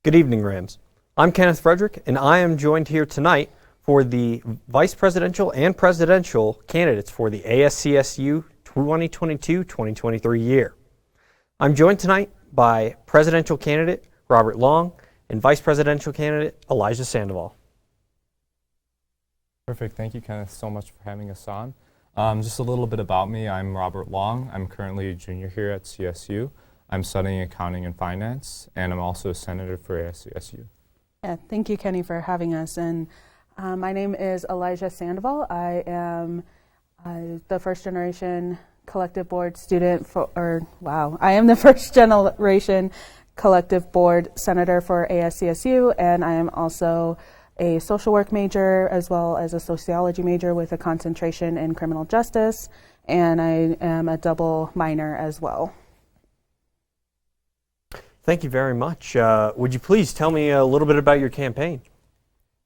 Good evening, Rams. I'm Kenneth Frederick, and I am joined here tonight for the vice presidential and presidential candidates for the ASCSU 2022-2023 year. I'm joined tonight by presidential candidate Robert Long and vice presidential candidate Elijah Sandoval. Perfect. Thank you, Kenneth, so much for having us on. Just a little bit about me. I'm Robert Long. I'm currently a junior here at CSU. I'm studying accounting and finance, and I'm also a senator for ASCSU. Yeah, thank you, Kenny, for having us. And my name is Elijah Sandoval. I am the first generation collective board student I am the first generation collective board senator for ASCSU, and I am also a social work major as well as a sociology major with a concentration in criminal justice, and I am a double minor as well. Thank you very much. Would you please tell me a little bit about your campaign?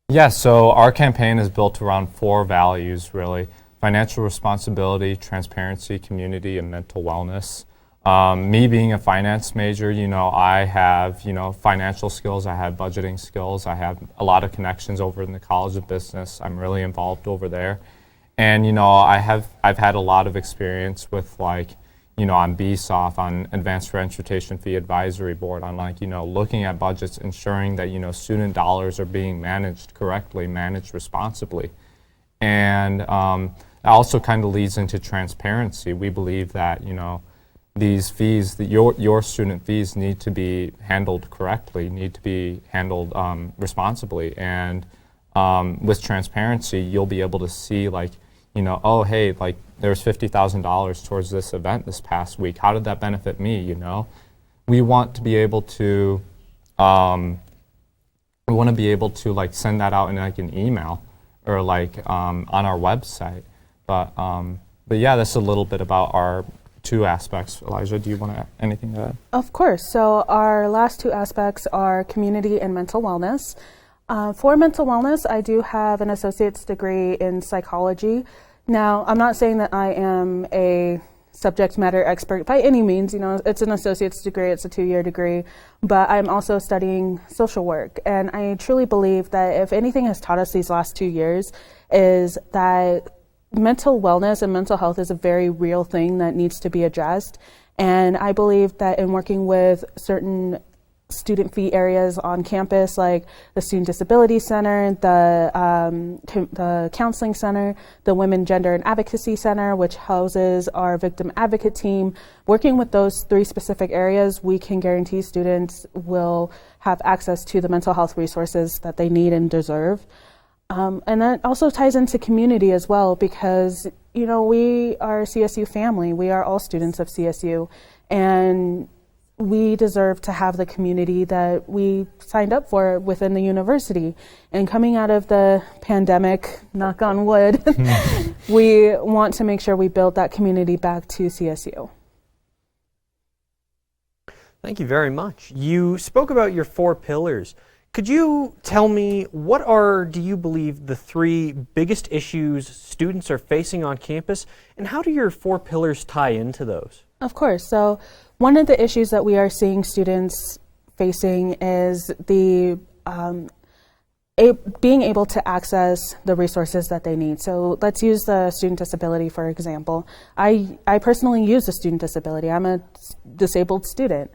Yeah, so our campaign is built around 4 values, really. Financial responsibility, transparency, community, and mental wellness. Me being a finance major, I have, financial skills, I have budgeting skills, I have a lot of connections over in the College of Business. I'm really involved over there. And, I've had a lot of experience with on BSOF, on Advanced Transportation Fee Advisory Board, on looking at budgets, ensuring that, student dollars are being managed correctly, managed responsibly. And that also kind of leads into transparency. We believe that, these fees, your student fees need to be handled correctly, need to be handled responsibly. And with transparency, you'll be able to see oh, hey, there's $50,000 towards this event this past week. How did that benefit me, We want to be able to, send that out in an email or on our website. But yeah, that's a little bit about our 2 aspects. Elijah, do you want to add anything to that? Of course. So our last 2 aspects are community and mental wellness. For mental wellness, I do have an associate's degree in psychology. Now, I'm not saying that I am a subject matter expert by any means. It's an associate's degree, it's a 2-year degree, but I'm also studying social work. And I truly believe that if anything has taught us these last 2 years is that mental wellness and mental health is a very real thing that needs to be addressed. And I believe that in working with certain student fee areas on campus, like the Student Disability Center, the Counseling Center, the Women, Gender, and Advocacy Center, which houses our victim advocate team, working with those 3 specific areas, we can guarantee students will have access to the mental health resources that they need and deserve. And that also ties into community as well, because, we are a CSU family. We are all students of CSU, and we deserve to have the community that we signed up for within the university. And coming out of the pandemic, knock on wood, we want to make sure we build that community back to CSU. Thank you very much. You spoke about your 4 pillars. Could you tell me do you believe, the 3 biggest issues students are facing on campus, and how do your 4 pillars tie into those? Of course. So one of the issues that we are seeing students facing is the being able to access the resources that they need. So let's use the student disability, for example. I personally use a student disability. I'm a disabled student.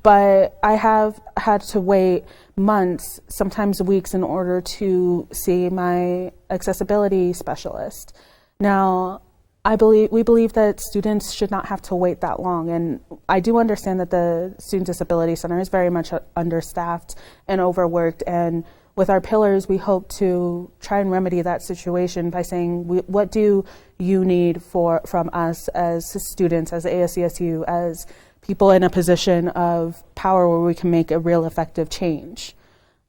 But I have had to wait months, sometimes weeks, in order to see my accessibility specialist. Now, we believe that students should not have to wait that long. And I do understand that the Student Disability Center is very much understaffed and overworked. And with our pillars, we hope to try and remedy that situation by saying, what do you need from us as students, as ASCSU, as people in a position of power where we can make a real effective change.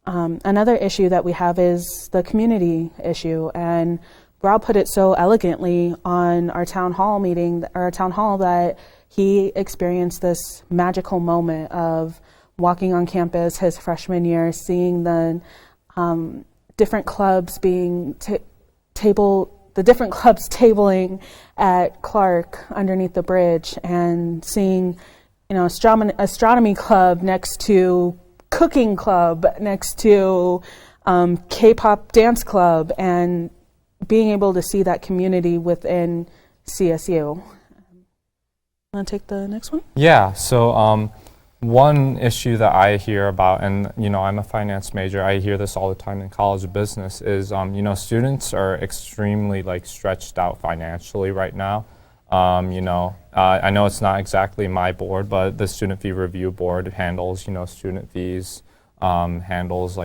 Another issue that we have is the community issue, and Rob put it so elegantly on our town hall meeting, or our town hall, that he experienced this magical moment of walking on campus his freshman year, seeing the different clubs being tabling at Clark underneath the bridge, and seeing astronomy club next to cooking club next to K-pop dance club, and being able to see that community within CSU. Want to take the next one? Yeah, so one issue that I hear about, and I'm a finance major, I hear this all the time in college of business, is students are extremely stretched out financially right now. I know it's not exactly my board, but the Student Fee Review Board handles student fees, handles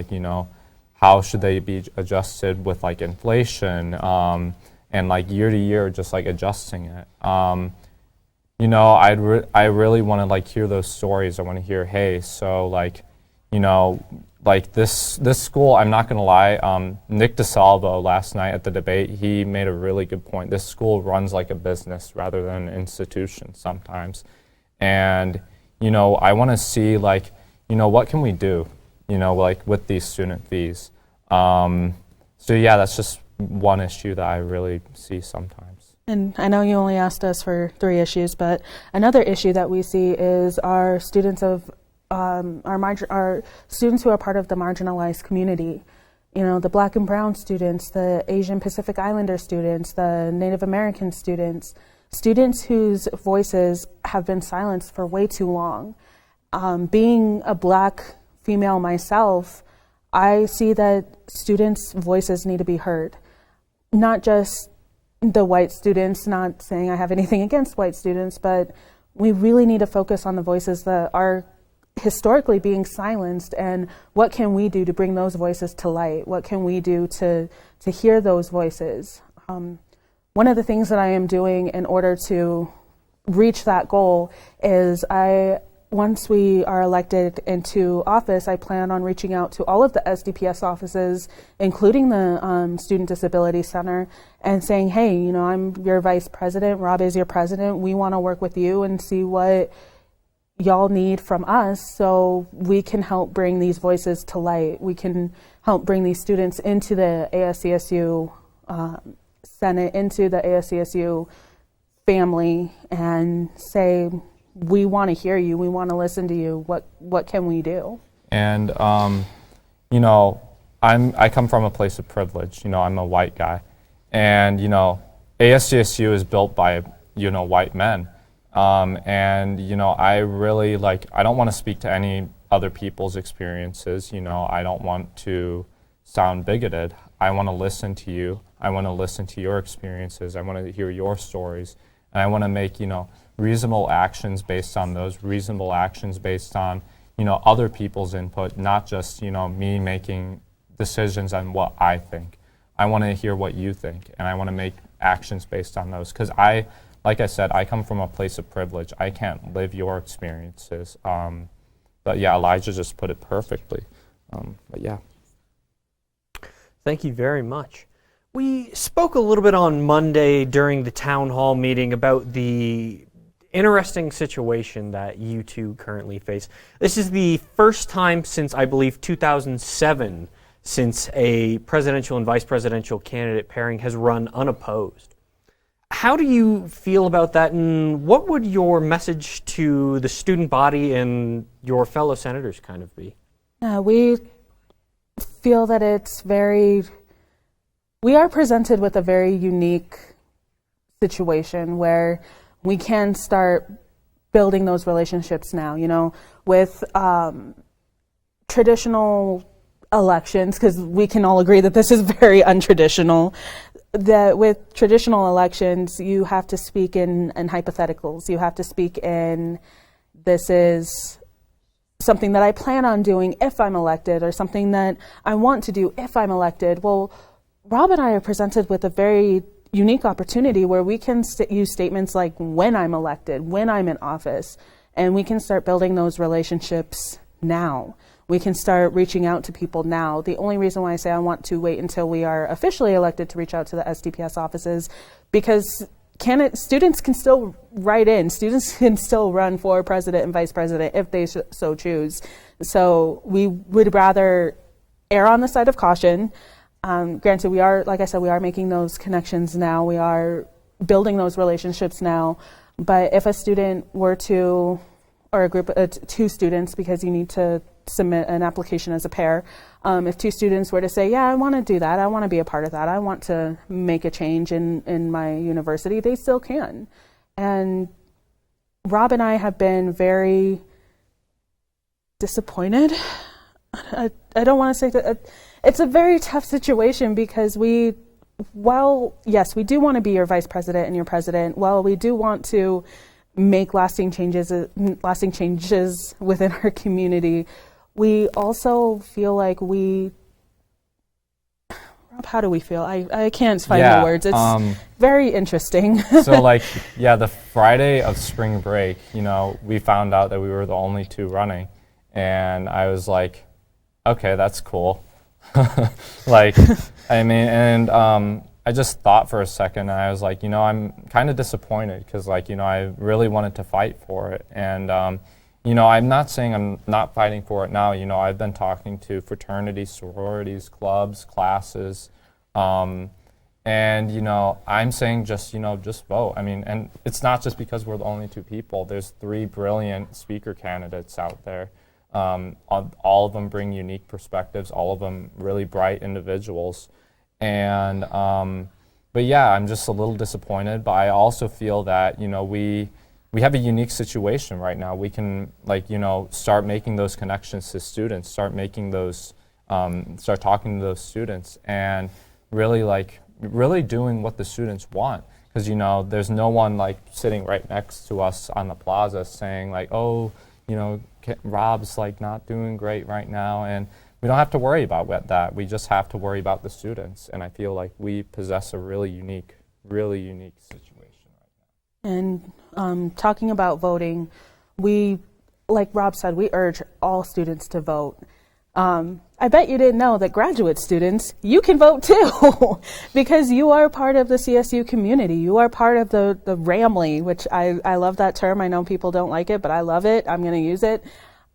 how should they be adjusted with inflation, and year to year just adjusting it. I really want to hear those stories. I want to hear, hey, so this school, I'm not going to lie, Nick DeSalvo last night at the debate, he made a really good point. This school runs like a business rather than an institution sometimes. And, I want to see what can we do, with these student fees. So yeah, that's just one issue that I really see sometimes. And I know you only asked us for 3 issues, but another issue that we see is our students of our students who are part of the marginalized community. The Black and Brown students, the Asian Pacific Islander students, the Native American students whose voices have been silenced for way too long. Being a Black female myself, I see that students' voices need to be heard. Not just the white students, not saying I have anything against white students, but we really need to focus on the voices that are historically being silenced, and what can we do to bring those voices to light? What can we do to hear those voices? One of the things that I am doing in order to reach that goal is once we are elected into office, I plan on reaching out to all of the SDPS offices, including the Student Disability Center, and saying, hey, I'm your vice president, Rob is your president, we want to work with you and see what y'all need from us so we can help bring these voices to light. We can help bring these students into the ASCSU Senate, into the ASCSU family, and say, we want to hear you. We want to listen to you. What can we do? And I come from a place of privilege. I'm a white guy, and ASCSU is built by white men, and I really I don't want to speak to any other people's experiences. I don't want to sound bigoted. I want to listen to you. I want to listen to your experiences. I want to hear your stories, and I want to make reasonable actions based on those, reasonable actions based on, other people's input, not just, me making decisions on what I think. I want to hear what you think, and I want to make actions based on those. Because like I said, I come from a place of privilege. I can't live your experiences. But yeah, Elijah just put it perfectly. But yeah. Thank you very much. We spoke a little bit on Monday during the town hall meeting about the interesting situation that you two currently face. This is the first time since, I believe, 2007, since a presidential and vice presidential candidate pairing has run unopposed. How do you feel about that, and what would your message to the student body and your fellow senators kind of be? We feel that we are presented with a very unique situation where we can start building those relationships now, with traditional elections, because we can all agree that this is very untraditional, that with traditional elections, you have to speak in hypotheticals. You have to speak in, this is something that I plan on doing if I'm elected, or something that I want to do if I'm elected. Well, Rob and I are presented with a very unique opportunity where we can use statements like when I'm elected, when I'm in office, and we can start building those relationships now. We can start reaching out to people now. The only reason why I say I want to wait until we are officially elected to reach out to the SDPS offices, because students can still write in. Students can still run for president and vice president if they so choose. So we would rather err on the side of caution. Granted, we are, like I said, we are making those connections now. We are building those relationships now. But if a student were to or a group, two students, because you need to submit an application as a pair. If two students were to say, yeah, I want to do that, I want to be a part of that, I want to make a change in my university, they still can. And Rob and I have been very disappointed. I don't want to say that. It's a very tough situation because while, yes, we do want to be your vice president and your president, while we do want to make lasting changes within our community, we also feel like Rob, how do we feel? I can't find the words. It's very interesting. So the Friday of spring break, we found out that we were the only two running, and I was like, okay, that's cool. I just thought for a second, and I was like, I'm kind of disappointed because, I really wanted to fight for it. And, I'm not saying I'm not fighting for it now. I've been talking to fraternities, sororities, clubs, classes, and, I'm saying just vote. And it's not just because we're the only two people. There's 3 brilliant speaker candidates out there. All of them bring unique perspectives, all of them really bright individuals. And, but yeah, I'm just a little disappointed, but I also feel that, we have a unique situation right now. We can, start making those connections to students, start talking to those students, and really doing what the students want. Because, there's no one, sitting right next to us on the plaza saying, Rob's not doing great right now, and we don't have to worry about that. We just have to worry about the students, and I feel like we possess a really unique situation right now. And talking about voting, we, like Rob said, we urge all students to vote. I bet you didn't know that graduate students, you can vote too, because you are part of the CSU community. You are part of the Ramley, which I love that term. I know people don't like it, but I love it. I'm going to use it.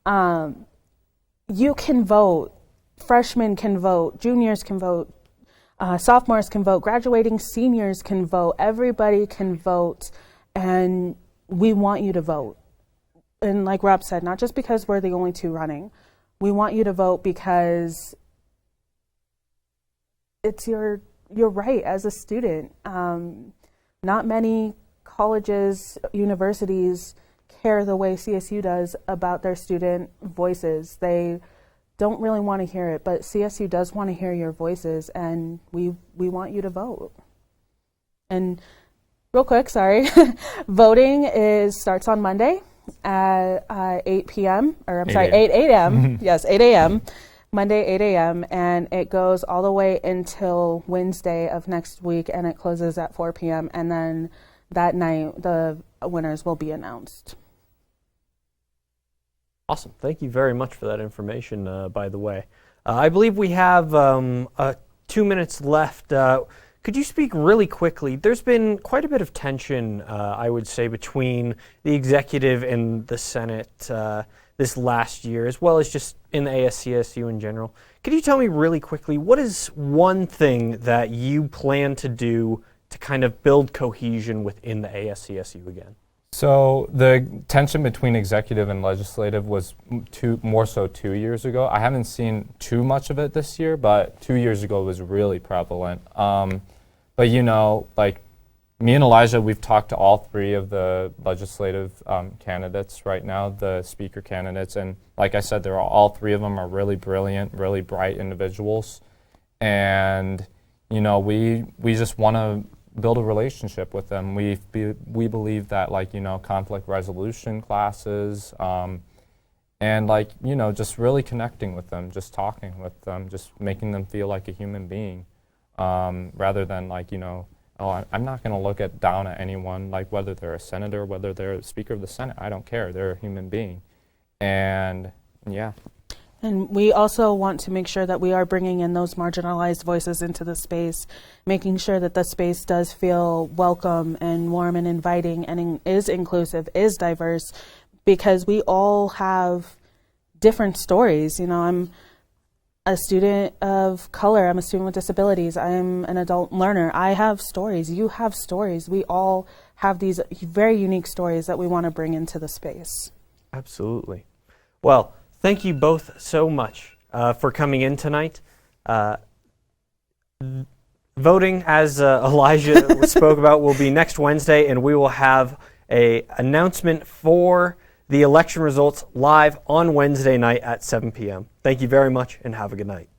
You can vote. Freshmen can vote. Juniors can vote. Sophomores can vote. Graduating seniors can vote. Everybody can vote, and we want you to vote. And like Rob said, not just because we're the only two running. We want you to vote because it's your right as a student. Not many colleges, universities care the way CSU does about their student voices. They don't really want to hear it, but CSU does want to hear your voices, and we want you to vote. And real quick, voting starts on Monday at 8 p.m. or I'm sorry, 8 a.m. Yes, 8 a.m. Monday, 8 a.m. and it goes all the way until Wednesday of next week, and it closes at 4 p.m. and then that night the winners will be announced. Awesome. Thank you very much for that information, by the way. I believe we have 2 minutes left. Could you speak really quickly? There's been quite a bit of tension, I would say, between the executive and the Senate this last year, as well as just in the ASCSU in general. Could you tell me really quickly, what is one thing that you plan to do to kind of build cohesion within the ASCSU again? So the tension between executive and legislative was more so 2 years ago. I haven't seen too much of it this year, but 2 years ago it was really prevalent. But me and Elijah, we've talked to all 3 of the legislative candidates right now, the speaker candidates, and like I said, all 3 of them are really brilliant, really bright individuals, and we just want to build a relationship with them. We believe that conflict resolution classes, and just really connecting with them, just talking with them, just making them feel like a human being, rather than I'm not going to look down at anyone, whether they're a senator, whether they're a speaker of the Senate. I don't care. They're a human being, and yeah. And we also want to make sure that we are bringing in those marginalized voices into the space, making sure that the space does feel welcome and warm and inviting and is inclusive, is diverse, because we all have different stories. I'm a student of color. I'm a student with disabilities. I'm an adult learner. I have stories. You have stories. We all have these very unique stories that we want to bring into the space. Absolutely. Well, thank you both so much for coming in tonight. Voting, as Elijah spoke about, will be next Wednesday, and we will have an announcement for the election results live on Wednesday night at 7 p.m. Thank you very much, and have a good night.